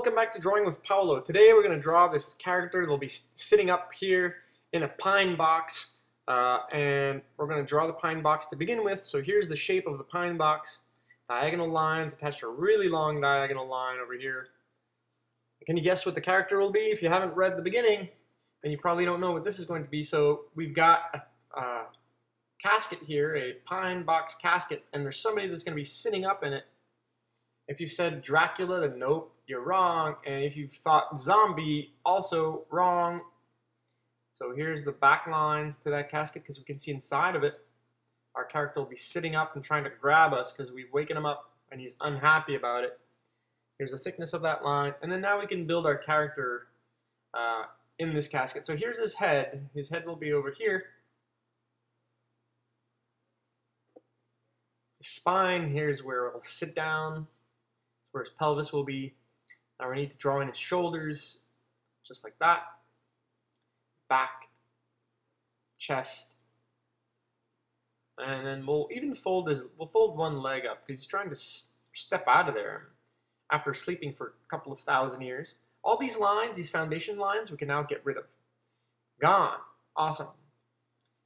welcome back to Drawing with Paolo. Today we're going to draw this character that'll be sitting up here in a pine box, and we're going to draw the pine box to begin with. So here's the shape of the pine box. Diagonal lines attached to a really long diagonal line over here. Can you guess what the character will be? If you haven't read the beginning, then you probably don't know what this is going to be. So we've got a casket here, a pine box casket, and there's somebody that's going to be sitting up in it. If you said Dracula, then nope, you're wrong. And if you thought zombie, also wrong. So here's the back lines to that casket because we can see inside of it. Our character will be sitting up and trying to grab us because we've waken him up and he's unhappy about it. Here's the thickness of that line. And then now we can build our character in this casket. So here's his head. His head will be over here. The spine, here's where it'll sit down. Where his pelvis will be. Now we need to draw in his shoulders, just like that. Back, chest, and then we'll even fold one leg up because he's trying to step out of there after sleeping for a couple of thousand years. All these lines, these foundation lines, we can now get rid of. Gone. Awesome.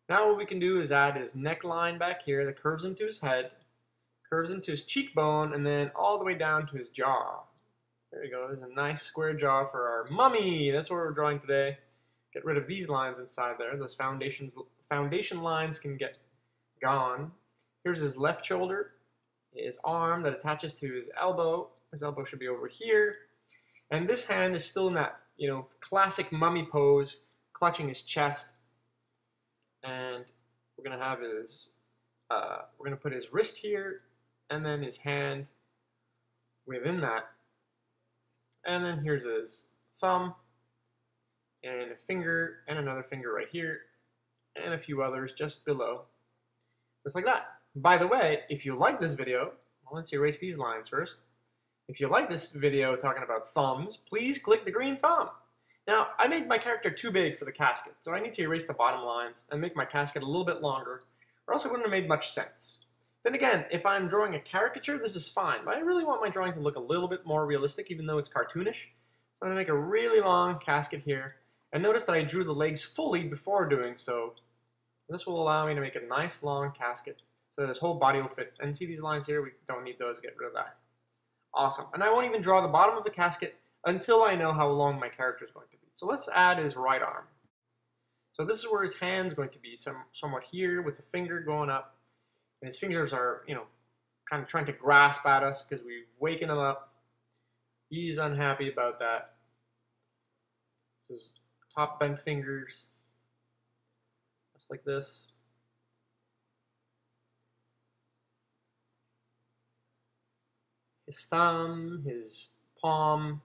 Now what we can do is add his neckline back here that curves into his head. Curves into his cheekbone, and then all the way down to his jaw. There you go. There's a nice square jaw for our mummy. That's what we're drawing today. Get rid of these lines inside there. Those foundation lines can get gone. Here's his left shoulder, his arm that attaches to his elbow. His elbow should be over here. And this hand is still in that, classic mummy pose, clutching his chest. And we're gonna have his, we're gonna put his wrist here, and then his hand within that. And then here's his thumb, and a finger, and another finger right here, and a few others just below. Just like that. By the way, if you like this video, well, let's erase these lines first. If you like this video talking about thumbs, please click the green thumb. Now, I made my character too big for the casket, so I need to erase the bottom lines and make my casket a little bit longer, or else it wouldn't have made much sense. Then again, if I'm drawing a caricature, this is fine, but I really want my drawing to look a little bit more realistic, even though it's cartoonish. So I'm going to make a really long casket here, and notice that I drew the legs fully before doing so. This will allow me to make a nice long casket, so that his whole body will fit. And see these lines here? We don't need those, get rid of that. Awesome. And I won't even draw the bottom of the casket until I know how long my character is going to be. So let's add his right arm. So this is where his hand's going to be, somewhat here with the finger going up. And his fingers are, kind of trying to grasp at us because we've waken him up. He's unhappy about that. This is top bent fingers, just like this. His thumb, his palm.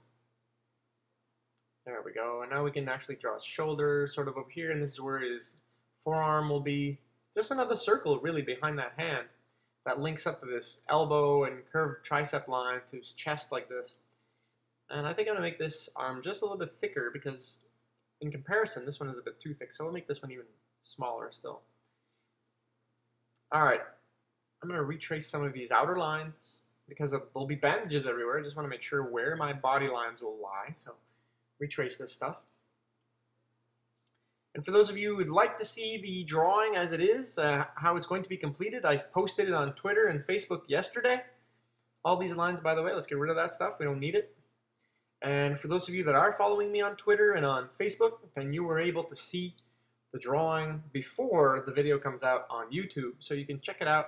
There we go. And now we can actually draw his shoulder sort of up here, and this is where his forearm will be. Just another circle really behind that hand that links up to this elbow and curved tricep line to his chest like this. And I think I'm going to make this arm just a little bit thicker because in comparison this one is a bit too thick, so I'll make this one even smaller still. Alright, I'm going to retrace some of these outer lines because there'll be bandages everywhere. I just want to make sure where my body lines will lie, so retrace this stuff. And for those of you who would like to see the drawing as it is, how it's going to be completed, I've posted it on Twitter and Facebook yesterday. All these lines, by the way, let's get rid of that stuff. We don't need it. And for those of you that are following me on Twitter and on Facebook, then you were able to see the drawing before the video comes out on YouTube. So you can check it out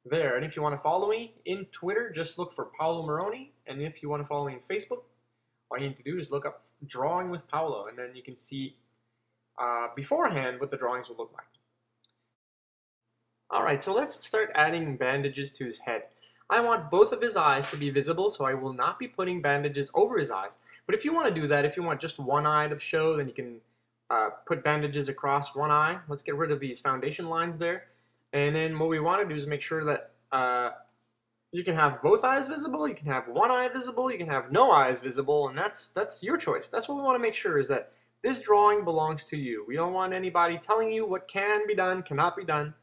there. And if you want to follow me in Twitter, just look for Paolo Morrone. And if you want to follow me on Facebook, all you need to do is look up Drawing with Paolo, and then you can see beforehand what the drawings will look like. Alright, so let's start adding bandages to his head. I want both of his eyes to be visible, so I will not be putting bandages over his eyes. But if you want to do that, if you want just one eye to show, then you can put bandages across one eye. Let's get rid of these foundation lines there. And then what we want to do is make sure that you can have both eyes visible, you can have one eye visible, you can have no eyes visible, and that's your choice. That's what we want to make sure, is that this drawing belongs to you. We don't want anybody telling you what can be done, cannot be done.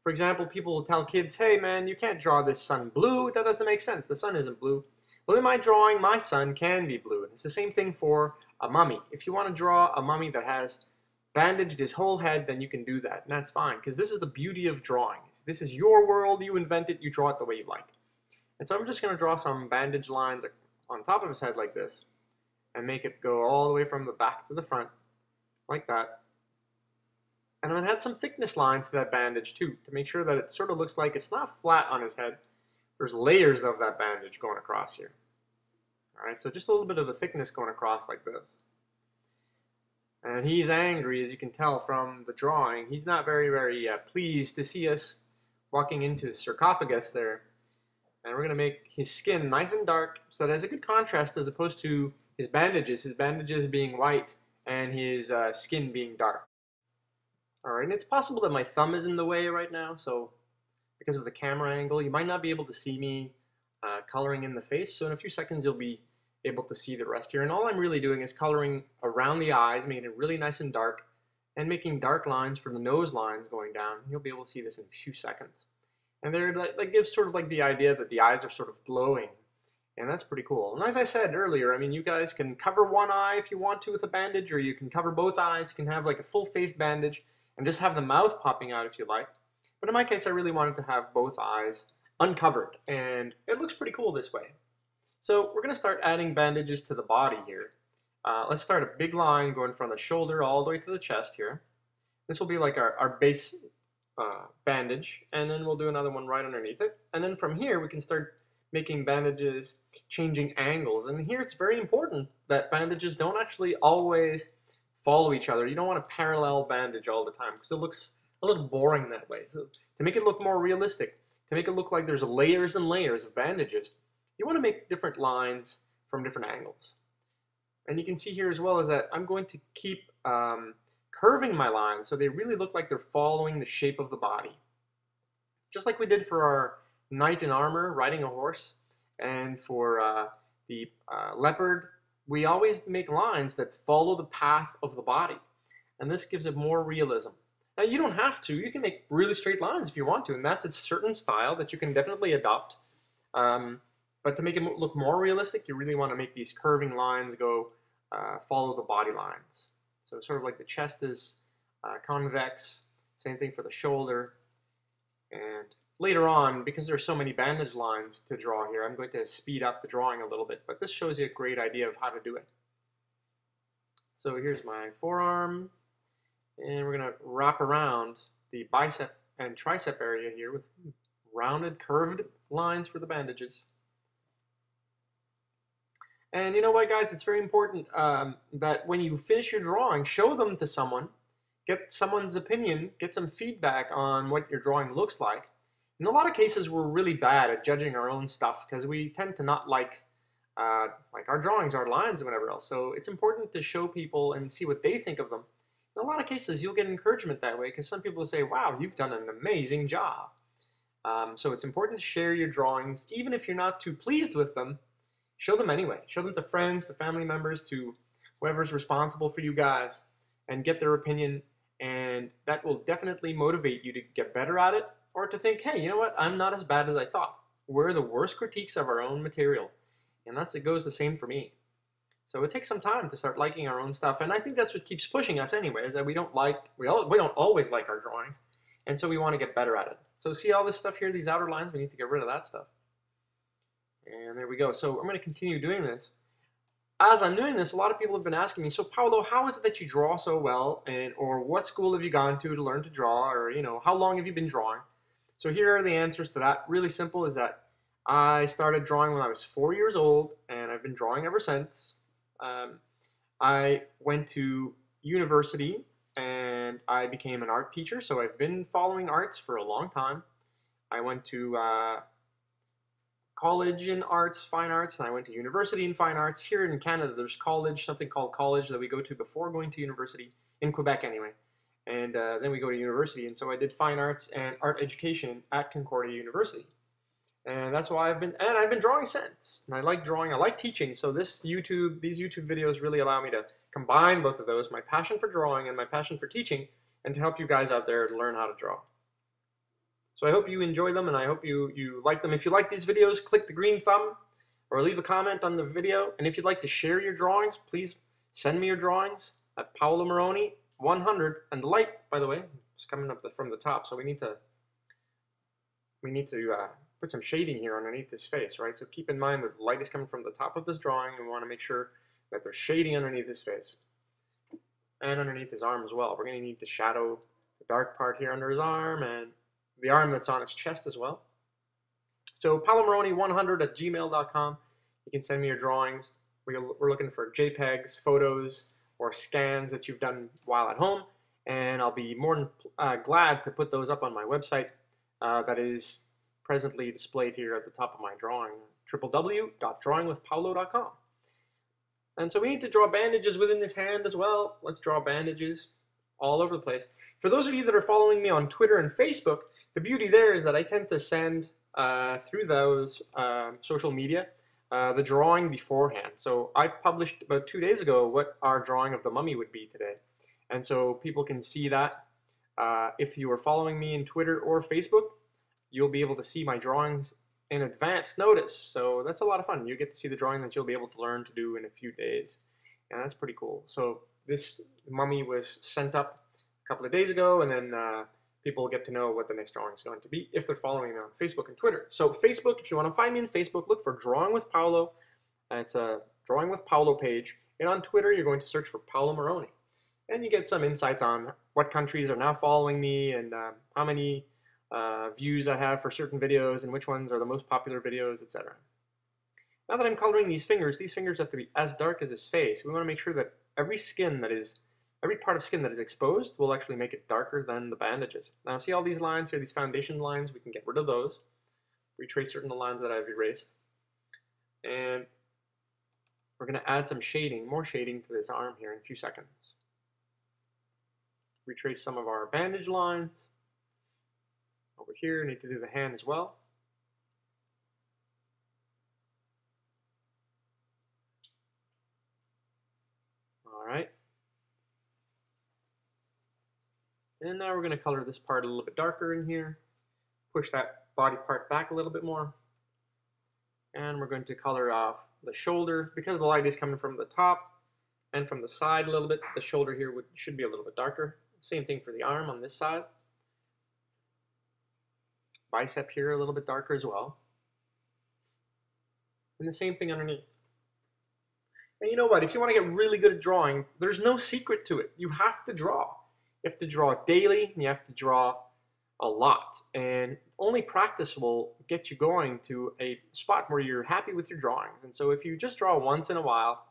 For example, people will tell kids, hey man, you can't draw this sun blue. That doesn't make sense. The sun isn't blue. Well, in my drawing, my son can be blue. And it's the same thing for a mummy. If you want to draw a mummy that has bandaged his whole head, then you can do that, and that's fine, because this is the beauty of drawing. This is your world, you invent it, you draw it the way you like. And so I'm just going to draw some bandage lines on top of his head like this, and make it go all the way from the back to the front, like that. And I'm going to add some thickness lines to that bandage too, to make sure that it sort of looks like it's not flat on his head. There's layers of that bandage going across here. All right, so just a little bit of a thickness going across like this. And he's angry, as you can tell from the drawing. He's not very, very pleased to see us walking into his sarcophagus there. And we're going to make his skin nice and dark so that it has a good contrast as opposed to his bandages being white and his skin being dark. Alright, and it's possible that my thumb is in the way right now, so because of the camera angle, you might not be able to see me coloring in the face, so in a few seconds you'll be able to see the rest here. And all I'm really doing is coloring around the eyes, making it really nice and dark, and making dark lines for the nose lines going down. You'll be able to see this in a few seconds. And that gives sort of like the idea that the eyes are sort of glowing, and that's pretty cool. And as I said earlier, I mean, you guys can cover one eye if you want to with a bandage, or you can cover both eyes. You can have like a full face bandage and just have the mouth popping out if you like. But in my case, I really wanted to have both eyes uncovered, and it looks pretty cool this way. So we're going to start adding bandages to the body here. Let's start a big line going from the shoulder all the way to the chest here. This will be like our base bandage, and then we'll do another one right underneath it. And then from here, we can start making bandages, changing angles. And here it's very important that bandages don't actually always follow each other. You don't want a parallel bandage all the time because it looks a little boring that way. So to make it look more realistic, to make it look like there's layers and layers of bandages, you want to make different lines from different angles. And you can see here as well is that I'm going to keep curving my lines so they really look like they're following the shape of the body. Just like we did for our knight in armor riding a horse, and for the leopard, we always make lines that follow the path of the body. And this gives it more realism. Now you don't have to, you can make really straight lines if you want to, and that's a certain style that you can definitely adopt. But to make it look more realistic, you really want to make these curving lines go follow the body lines. So sort of like the chest is convex, same thing for the shoulder. And later on, because there are so many bandage lines to draw here, I'm going to speed up the drawing a little bit, but this shows you a great idea of how to do it. So here's my forearm, and we're going to wrap around the bicep and tricep area here with rounded, curved lines for the bandages. And you know what, guys, it's very important that when you finish your drawing, show them to someone, get someone's opinion, get some feedback on what your drawing looks like. In a lot of cases, we're really bad at judging our own stuff because we tend to not like our drawings, our lines, and whatever else. So it's important to show people and see what they think of them. In a lot of cases, you'll get encouragement that way because some people will say, wow, you've done an amazing job. So it's important to share your drawings, even if you're not too pleased with them. Show them anyway. Show them to friends, to family members, to whoever's responsible for you guys, and get their opinion, and that will definitely motivate you to get better at it, or to think, hey, you know what, I'm not as bad as I thought. We're the worst critiques of our own material, and it goes the same for me. So it takes some time to start liking our own stuff, and I think that's what keeps pushing us anyway, is that we don't always like our drawings, and so we want to get better at it. So see all this stuff here, these outer lines, we need to get rid of that stuff. And there we go. So I'm going to continue doing this. As I'm doing this, a lot of people have been asking me, so Paolo, how is it that you draw so well? Or what school have you gone to learn to draw? Or, you know, how long have you been drawing? So here are the answers to that. Really simple is that I started drawing when I was 4 years old, and I've been drawing ever since. I went to university, and I became an art teacher, so I've been following arts for a long time. I went to college in arts, fine arts, and I went to university in fine arts. Here in Canada, there's college, something called college that we go to before going to university, in Quebec anyway. And then we go to university, and so I did fine arts and art education at Concordia University. And that's why I've been drawing since. And I like drawing, I like teaching, so these YouTube videos really allow me to combine both of those, my passion for drawing and my passion for teaching, and to help you guys out there learn how to draw. So I hope you enjoy them, and I hope you like them. If you like these videos, click the green thumb or leave a comment on the video. And if you'd like to share your drawings, please send me your drawings at Paolo Morrone 100. And the light, by the way, is coming up from the top, so we need to put some shading here underneath his face, right? So keep in mind that the light is coming from the top of this drawing, and we want to make sure that there's shading underneath his face and underneath his arm as well. We're going to need to shadow the dark part here under his arm and the arm that's on his chest as well. So paolomorrone100@gmail.com. You can send me your drawings. We're looking for JPEGs, photos, or scans that you've done while at home, and I'll be more than glad to put those up on my website that is presently displayed here at the top of my drawing, www.drawingwithpaolo.com. And so we need to draw bandages within this hand as well. Let's draw bandages all over the place. For those of you that are following me on Twitter and Facebook, the beauty there is that I tend to send through those social media the drawing beforehand. So I published about 2 days ago what our drawing of the mummy would be today. And so people can see that. If you are following me in Twitter or Facebook, you'll be able to see my drawings in advance notice. So that's a lot of fun. You get to see the drawing that you'll be able to learn to do in a few days. And that's pretty cool. So this mummy was sent up a couple of days ago, and then people get to know what the next drawing is going to be if they're following me on Facebook and Twitter. So Facebook, if you want to find me on Facebook, look for Drawing with Paolo. It's a Drawing with Paolo page. And on Twitter, you're going to search for Paolo Morrone. And you get some insights on what countries are now following me and how many views I have for certain videos and which ones are the most popular videos, etc. Now that I'm coloring these fingers have to be as dark as his face. We want to make sure that every part of skin that is exposed will actually make it darker than the bandages. Now see all these lines here, these foundation lines, we can get rid of those. Retrace certain of the lines that I've erased. And we're going to add some shading, more shading to this arm here in a few seconds. Retrace some of our bandage lines. Over here, need to do the hand as well. All right. And now we're going to color this part a little bit darker in here. Push that body part back a little bit more. And we're going to color off the shoulder. Because the light is coming from the top and from the side a little bit, the shoulder here should be a little bit darker. Same thing for the arm on this side. Bicep here a little bit darker as well. And the same thing underneath. And you know what? If you want to get really good at drawing, there's no secret to it. You have to draw. You have to draw daily, and you have to draw a lot. And only practice will get you going to a spot where you're happy with your drawings. And so if you just draw once in a while,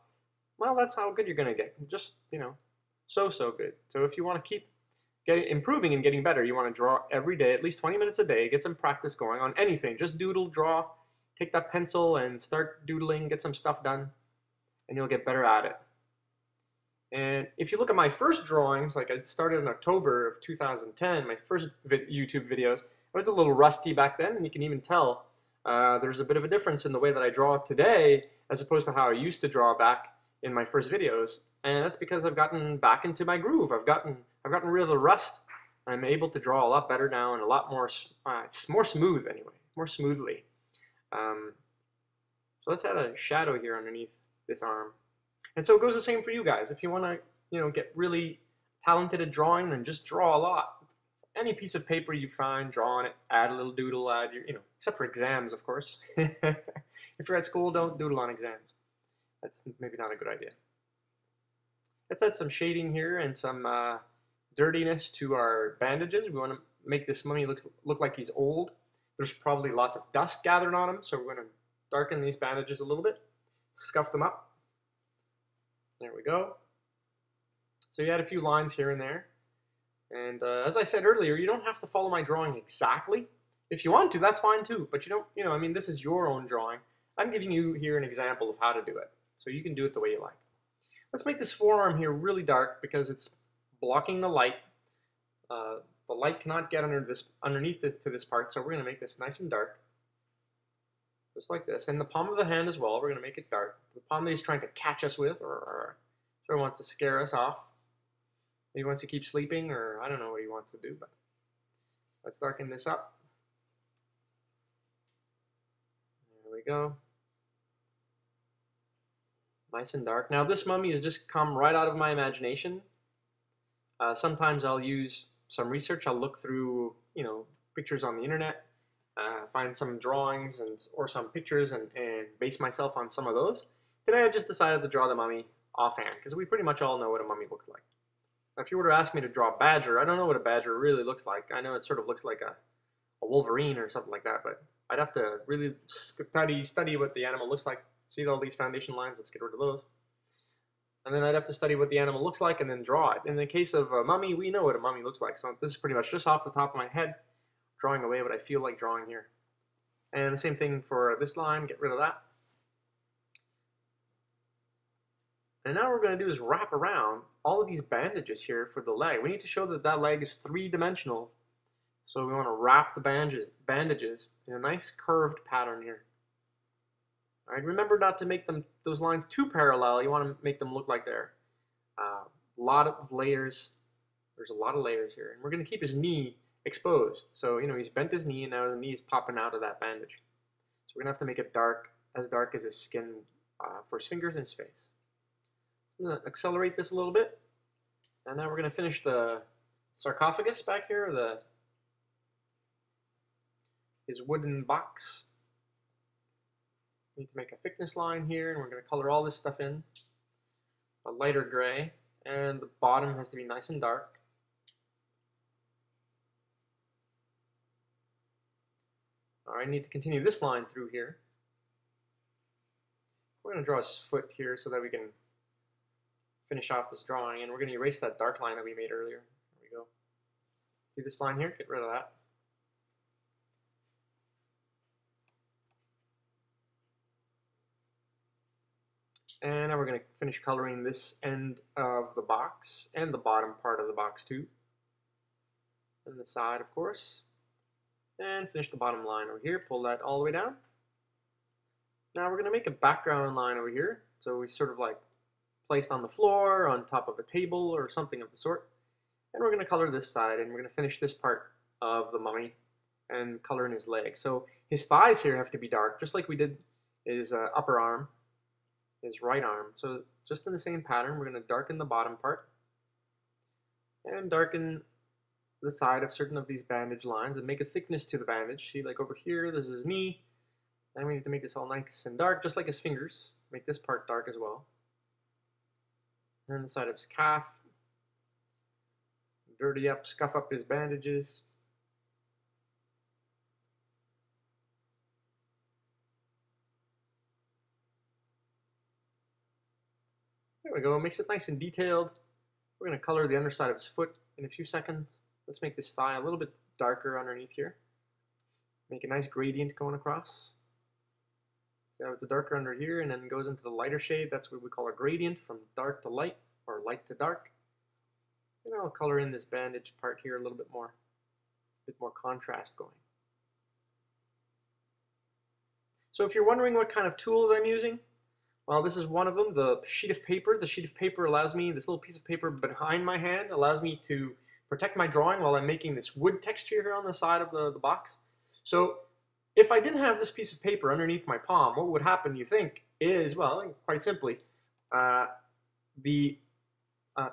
well, that's how good you're going to get. Just, so good. So if you want to keep improving and getting better, you want to draw every day, at least 20 minutes a day, get some practice going on anything. Just doodle, draw, take that pencil and start doodling, get some stuff done, and you'll get better at it. And if you look at my first drawings, like I started in October of 2010, my first YouTube videos, I was a little rusty back then, and you can even tell there's a bit of a difference in the way that I draw today as opposed to how I used to draw back in my first videos. And that's because I've gotten back into my groove. I've gotten rid of the rust. I'm able to draw a lot better now and a lot more, it's more smooth anyway, more smoothly. So let's add a shadow here underneath this arm. And so it goes the same for you guys. If you want to, get really talented at drawing, then just draw a lot. Any piece of paper you find, draw on it, add a little doodle, add your, except for exams, of course. If you're at school, don't doodle on exams. That's maybe not a good idea. Let's add some shading here and some dirtiness to our bandages. We want to make this mummy look like he's old. There's probably lots of dust gathered on him, so we're going to darken these bandages a little bit, scuff them up. There we go. So you add a few lines here and there. And as I said earlier, you don't have to follow my drawing exactly. If you want to, that's fine too. But you don't, this is your own drawing. I'm giving you here an example of how to do it. So you can do it the way you like. Let's make this forearm here really dark because it's blocking the light. The light cannot get underneath to this part, so we're going to make this nice and dark. Just like this. And the palm of the hand as well, we're going to make it dark. The palm that he's trying to catch us with or sort of wants to scare us off. Maybe he wants to keep sleeping, or I don't know what he wants to do, but let's darken this up. There we go. Nice and dark. Now this mummy has just come right out of my imagination. Sometimes I'll use some research. I'll look through, pictures on the internet, find some drawings or some pictures and base myself on some of those. Today I just decided to draw the mummy offhand because we pretty much all know what a mummy looks like. Now, if you were to ask me to draw a badger, I don't know what a badger really looks like. I know it sort of looks like a wolverine or something like that, but I'd have to really study what the animal looks like. See all these foundation lines? Let's get rid of those. And then I'd have to study what the animal looks like and then draw it. In the case of a mummy, we know what a mummy looks like. So this is pretty much just off the top of my head, drawing away what I feel like drawing here. And the same thing for this line, get rid of that. And now what we're going to do is wrap around all of these bandages here for the leg. We need to show that that leg is three-dimensional. So we want to wrap the bandages in a nice curved pattern here. All right, remember not to make those lines too parallel. You want to make them look like they're a lot of layers. There's a lot of layers here. And we're going to keep his knee exposed. So, he's bent his knee and now his knee is popping out of that bandage. So we're going to have to make it as dark as his skin for his fingers and his face. I'm going to accelerate this a little bit. And now we're going to finish the sarcophagus back here, his wooden box. Need to make a thickness line here, and we're going to color all this stuff in a lighter gray, and the bottom has to be nice and dark. All right, I need to continue this line through here. We're going to draw his foot here so that we can finish off this drawing, and we're going to erase that dark line that we made earlier. There we go. See this line here? Get rid of that. And now we're going to finish coloring this end of the box and the bottom part of the box too. And the side, of course. And finish the bottom line over here. Pull that all the way down. Now we're going to make a background line over here. So we sort of like placed on the floor, on top of a table or something of the sort. And we're going to color this side, and we're going to finish this part of the mummy and color in his leg. So his thighs here have to be dark, just like we did his upper arm. His right arm. So just in the same pattern, we're going to darken the bottom part and darken the side of certain of these bandage lines and make a thickness to the bandage. See, like over here, this is his knee. Then we need to make this all nice and dark, just like his fingers. Make this part dark as well. And the side of his calf. Dirty up, scuff up his bandages. There we go, makes it nice and detailed. We're going to color the underside of his foot in a few seconds. Let's make this thigh a little bit darker underneath here. Make a nice gradient going across. So it's darker under here and then goes into the lighter shade. That's what we call a gradient, from dark to light or light to dark. And I'll color in this bandage part here a little bit more contrast going. So if you're wondering what kind of tools I'm using, well, this is one of them, the sheet of paper. The sheet of paper allows me, this little piece of paper behind my hand allows me to protect my drawing while I'm making this wood texture here on the side of the box. So if I didn't have this piece of paper underneath my palm, what would happen, you think, is, well, quite simply, the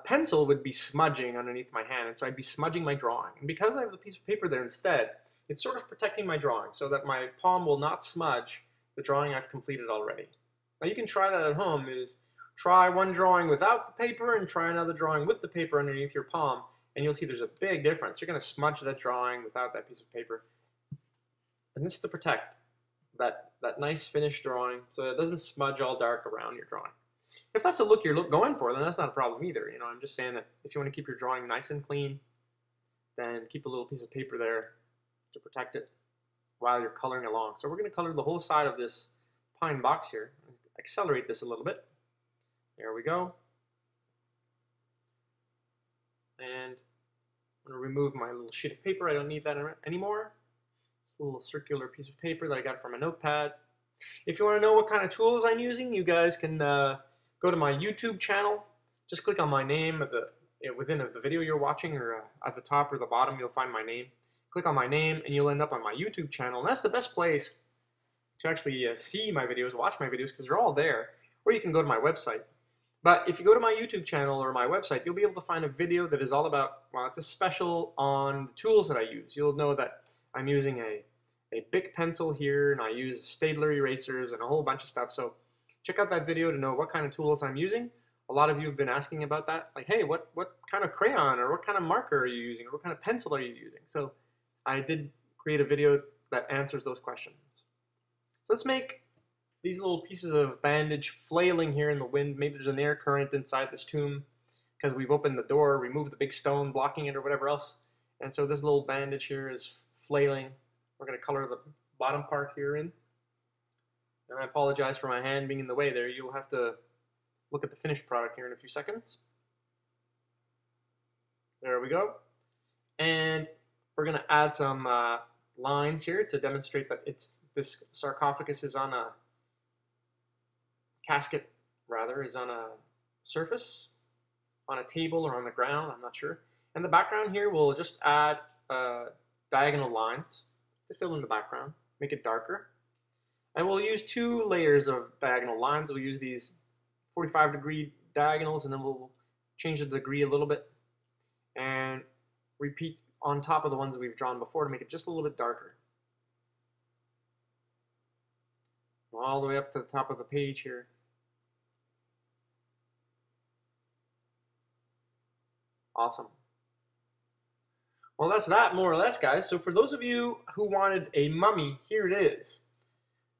pencil would be smudging underneath my hand, and so I'd be smudging my drawing. And because I have the piece of paper there instead, it's sort of protecting my drawing so that my palm will not smudge the drawing I've completed already. Now you can try that at home, is try one drawing without the paper and try another drawing with the paper underneath your palm, and you'll see there's a big difference. You're going to smudge that drawing without that piece of paper. And this is to protect that nice finished drawing so that it doesn't smudge all dark around your drawing. If that's the look you're going for, then that's not a problem either. I'm just saying that if you want to keep your drawing nice and clean, then keep a little piece of paper there to protect it while you're coloring along. So we're going to color the whole side of this pine box here. Accelerate this a little bit. There we go. And I'm going to remove my little sheet of paper. I don't need that anymore. It's a little circular piece of paper that I got from a notepad. If you want to know what kind of tools I'm using, you guys can go to my YouTube channel. Just click on my name within the video you're watching, or at the top or the bottom you'll find my name. Click on my name and you'll end up on my YouTube channel. And that's the best place to actually see my videos, watch my videos, because they're all there. or you can go to my website. But if you go to my YouTube channel or my website, you'll be able to find a video that is all about, well, it's a special on the tools that I use. You'll know that I'm using a Bic pencil here, and I use Staedtler erasers and a whole bunch of stuff. So check out that video to know what kind of tools I'm using. A lot of you have been asking about that. Like, hey, what kind of crayon or what kind of marker are you using? Or what kind of pencil are you using? So I did create a video that answers those questions. So let's make these little pieces of bandage flailing here in the wind. Maybe there's an air current inside this tomb because we've opened the door, removed the big stone blocking it or whatever else. And so this little bandage here is flailing. We're going to color the bottom part here in. And I apologize for my hand being in the way there. You'll have to look at the finished product here in a few seconds. There we go. And we're going to add some lines here to demonstrate that this sarcophagus is on a casket, rather, is on a surface, on a table or on the ground, I'm not sure. And the background here, we'll just add diagonal lines to fill in the background, make it darker. And we'll use 2 layers of diagonal lines. We'll use these 45-degree diagonals, and then we'll change the degree a little bit and repeat on top of the ones we've drawn before to make it just a little bit darker. All the way up to the top of the page here. Awesome. Well, that's that more or less, guys. So for those of you who wanted a mummy, here it is.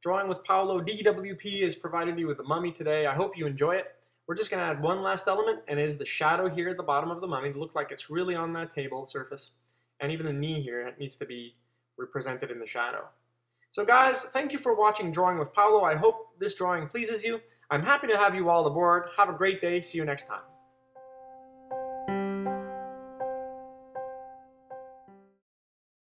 Drawing with Paolo DWP has provided you with the mummy today. I hope you enjoy it. We're just going to add one last element, and it is the shadow here at the bottom of the mummy to look like it's really on that table surface. And even the knee here, it needs to be represented in the shadow. So guys, thank you for watching Drawing with Paolo. I hope this drawing pleases you. I'm happy to have you all aboard. Have a great day. See you next time.